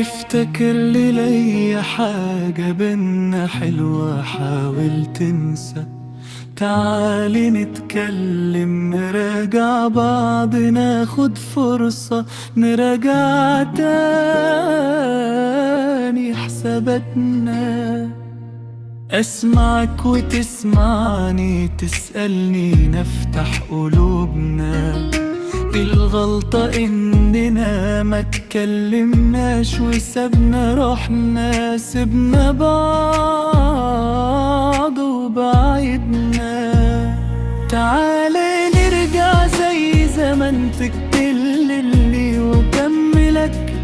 افتكر لي لي حاجة بينا حلوة، حاول تنسى. تعالي نتكلم، نراجع بعض، ناخد فرصة نراجع تاني حساباتنا. اسمعك وتسمعني، تسألني، نفتح قلوبنا. الغلطة إننا ما تكلمناش وسبنا روحنا، سبنا بعض وبعدنا. تعالى نرجع زي زمان، تكتللي وكملك،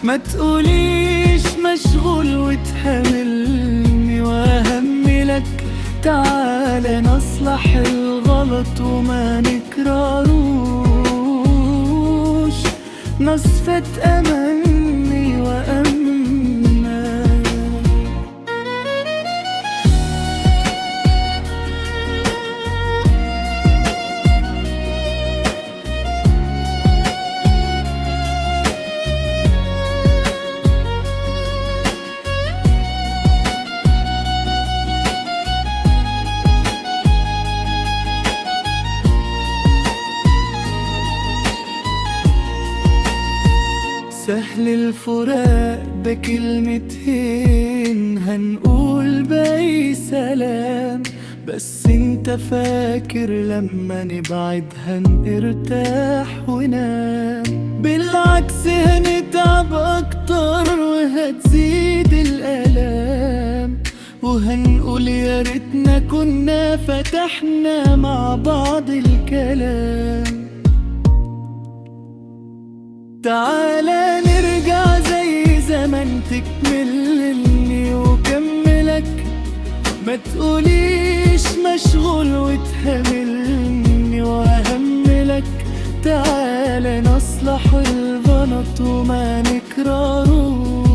ما تقوليش مشغول وتحملني وأهملك. تعالى نصلح الغلط وما نكرروش، نصفة أمني وأمنا. سهل الفراق ده كلمتين، هنقول باقي سلام. بس انت فاكر لما نبعد هنرتاح ونام؟ بالعكس هنتعب اكتر وهتزيد الالام، وهنقول يا ريتنا كنا فتحنا مع بعض الكلام. تعالى نرجع زي زمان، تكملني وكملك، ما تقوليش مشغول وتهملني وأهملك. تعالى نصلح الغلط وما نكرروش،